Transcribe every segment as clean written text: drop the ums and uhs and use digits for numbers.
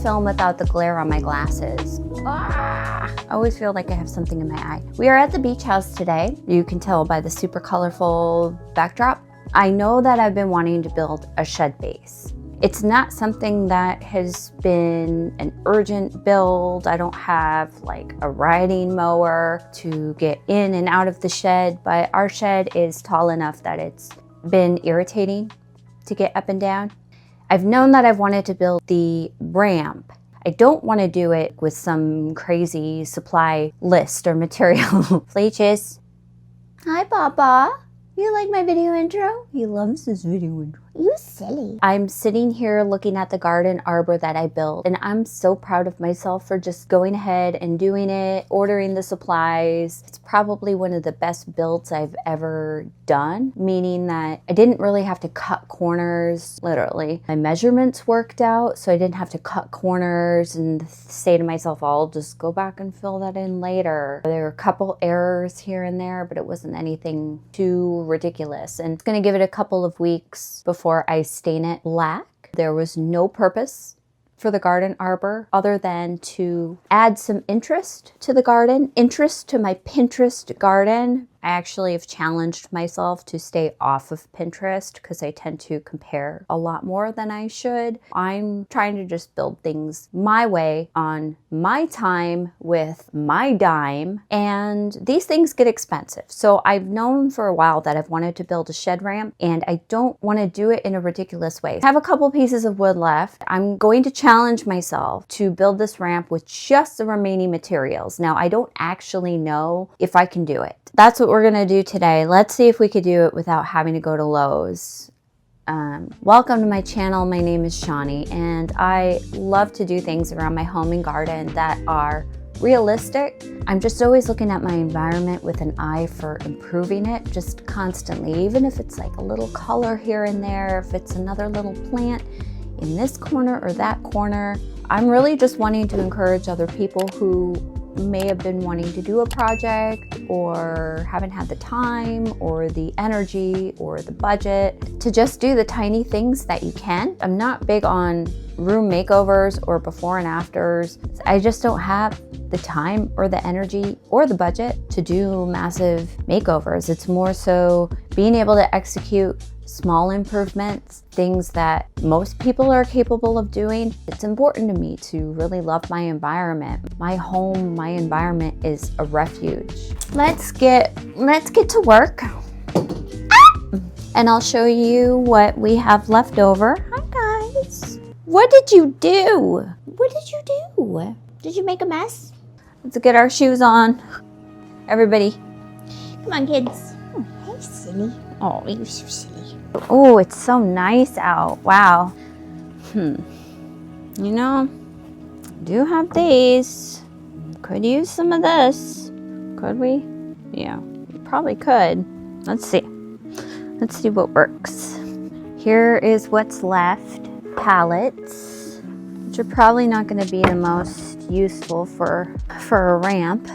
film without the glare on my glasses. I always feel like I have something in my eye. We are at the beach house today. You can tell by the super colorful backdrop. I know that I've been wanting to build a shed base. It's not something that has been an urgent build. I don't have like a riding mower to get in and out of the shed, but our shed is tall enough that it's been irritating to get up and down. I've known that I've wanted to build the ramp. I don't want to do it with some crazy supply list or material. Fleaches. Hi, Papa. You like my video intro? He loves this video intro. You silly. I'm sitting here looking at the garden arbor that I built, and I'm so proud of myself for just going ahead and doing it, ordering the supplies. It's probably one of the best builds I've ever done, meaning that I didn't really have to cut corners, literally. My measurements worked out, so I didn't have to cut corners and say to myself, I'll just go back and fill that in later. There were a couple errors here and there, but it wasn't anything too ridiculous. And it's gonna give it a couple of weeks before I stain it black. There was no purpose for the garden arbor other than to add some interest to the garden, interest to my Pinterest garden. I actually have challenged myself to stay off of Pinterest because I tend to compare a lot more than I should. I'm trying to just build things my way on my time with my dime, and these things get expensive. So I've known for a while that I've wanted to build a shed ramp, and I don't want to do it in a ridiculous way. I have a couple pieces of wood left. I'm going to challenge myself to build this ramp with just the remaining materials. Now, I don't actually know if I can do it. That's what we're gonna do today. Let's see if we could do it without having to go to Lowe's. Welcome to my channel. My name is Shawnee, and I love to do things around my home and garden that are realistic. I'm just always looking at my environment with an eye for improving it, just constantly, even if it's like a little color here and there, if it's another little plant in this corner or that corner. I'm really just wanting to encourage other people who may have been wanting to do a project or haven't had the time or the energy or the budget to just do the tiny things that you can. I'm not big on room makeovers or before and afters. I just don't have the time or the energy or the budget to do massive makeovers. It's more so being able to execute small improvements, things that most people are capable of doing. It's important to me to really love my environment. My home, my environment is a refuge. Let's get to work. And I'll show you what we have left over. Hi guys. What did you do? What did you do? Did you make a mess? Let's get our shoes on. Everybody. Come on, kids. Oh, hey, silly. Oh, you're so silly. Oh, it's so nice out. Wow. You know, I do have these. Could use some of this. Could we? Yeah, we probably could. Let's see. Let's see what works. Here is what's left. Pallets, which are probably not going to be the most useful for a ramp,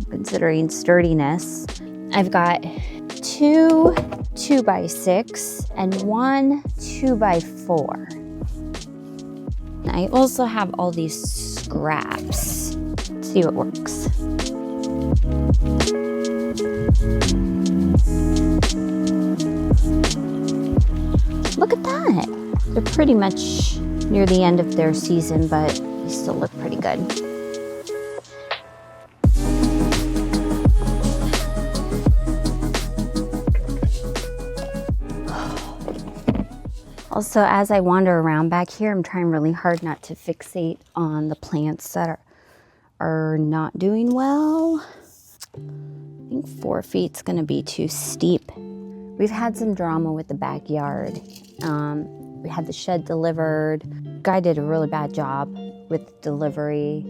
considering sturdiness. I've got 2 2x6 and 1 2x4. I also have all these scraps. Let's see what works. Look at that. They're pretty much near the end of their season, but they still look pretty good. Also, as I wander around back here, I'm trying really hard not to fixate on the plants that are not doing well. I think 4 feet's gonna be too steep. We've had some drama with the backyard. We had the shed delivered. Guy did a really bad job with delivery.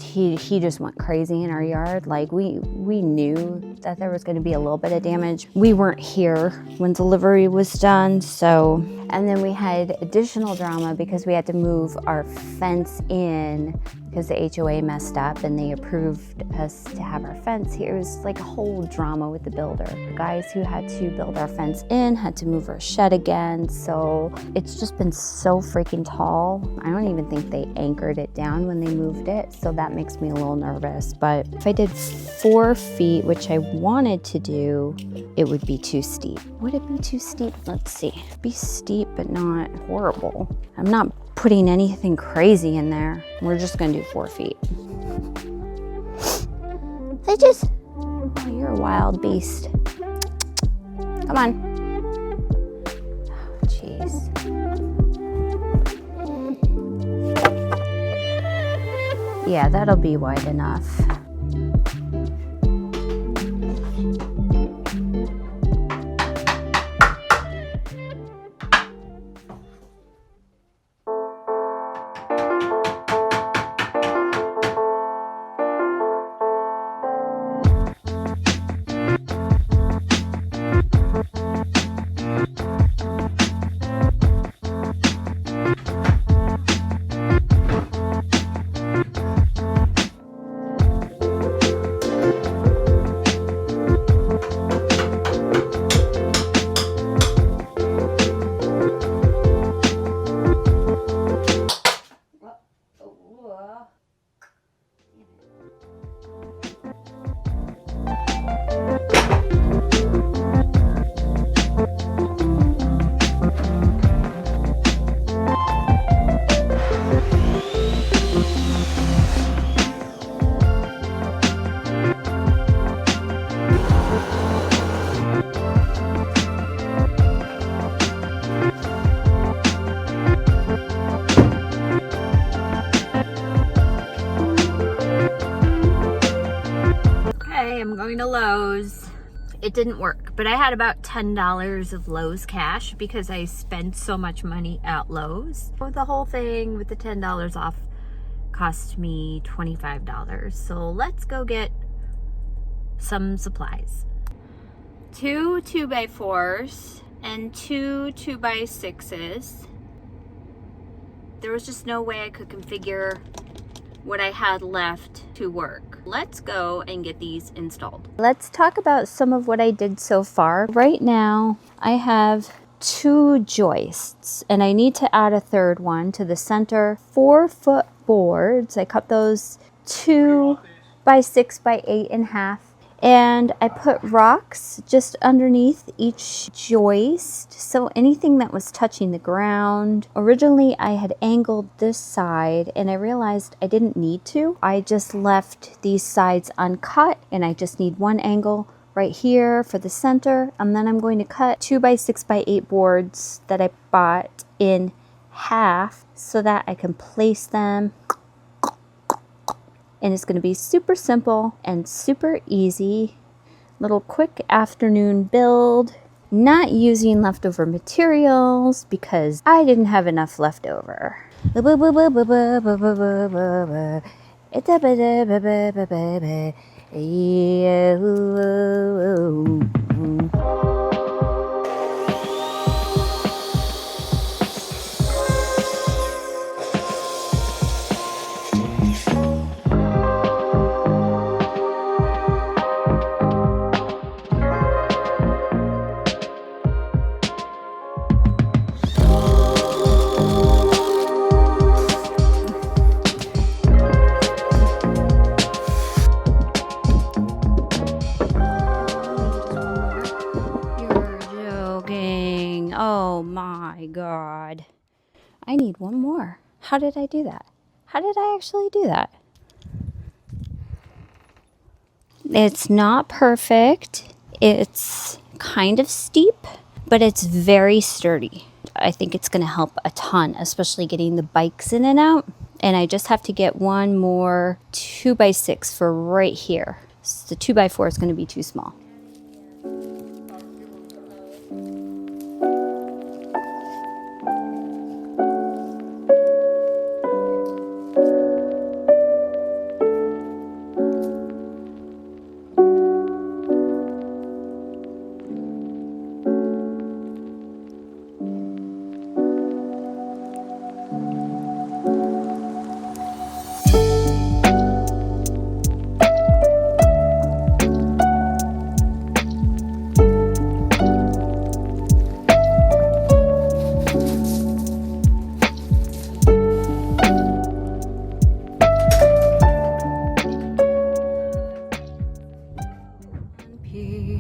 He just went crazy in our yard. Like we knew that there was going to be a little bit of damage. We weren't here when delivery was done, so And then we had additional drama because we had to move our fence in because the HOA messed up and they approved us to have our fence here. It was like a whole drama with the builder. The guys who had to build our fence in had to move our shed again. So it's just been so freaking tall. I don't even think they anchored it down when they moved it. So that makes me a little nervous. But if I did 4 feet, which I wanted to do, it would be too steep. Would it be too steep? Let's see. Be steep, but not horrible. I'm not putting anything crazy in there. We're just gonna do 4 feet. Oh, you're a wild beast. Come on. Oh, jeez. Yeah, that'll be wide enough. I'm going to Lowe's. It didn't work, but I had about $10 of Lowe's cash because I spent so much money at Lowe's. The whole thing with the $10 off cost me $25. So let's go get some supplies. 2 2x4s and 2 2x6s. There was just no way I could configure what I had left to work. Let's go and get these installed. Let's talk about some of what I did so far. Right now, I have 2 joists and I need to add a third one to the center 4-foot boards. I cut those 2 by 6 by 8.5. And I put rocks just underneath each joist, so anything that was touching the ground. Originally, I had angled this side, and I realized I didn't need to. I just left these sides uncut, and I just need one angle right here for the center. And then I'm going to cut 2 by 6 by 8 boards that I bought in half so that I can place them. And it's going to be super simple and super easy. Little quick afternoon build. Not using leftover materials because I didn't have enough leftover. Oh my God. I need one more. How did I do that? How did I actually do that? It's not perfect. It's kind of steep, but it's very sturdy. I think it's going to help a ton, especially getting the bikes in and out. And I just have to get one more 2 by 6 for right here. So the 2 by 4 is going to be too small.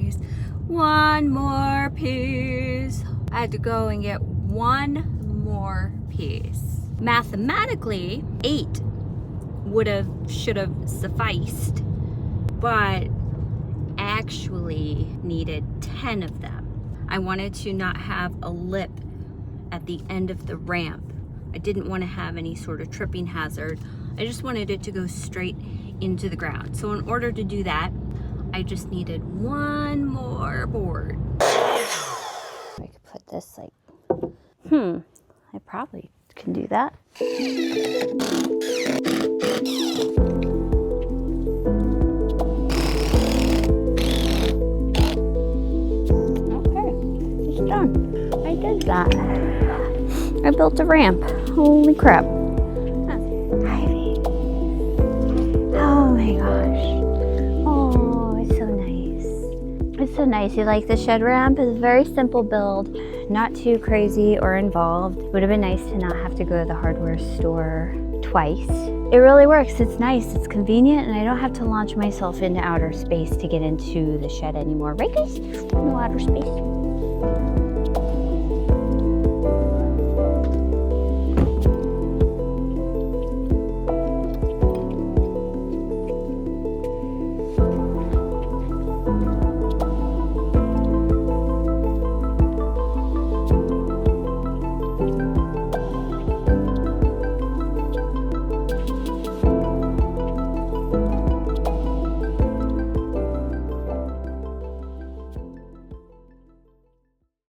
guys. One more piece. I had to go and get one more piece. Mathematically, 8 should have sufficed, but actually needed 10 of them. I wanted to not have a lip at the end of the ramp. I didn't want to have any sort of tripping hazard. I just wanted it to go straight into the ground. So in order to do that, I just needed one more board. I could put this like, I probably can do that. Okay, it's done. I did that. I built a ramp. Holy crap. Ivy. Oh my gosh. Oh, it's so nice. It's so nice. You like the shed ramp? It's a very simple build. Not too crazy or involved. Would have been nice to not have to go to the hardware store twice. It really works. It's nice. It's convenient, and I don't have to launch myself into outer space to get into the shed anymore. Right, guys? No outer space.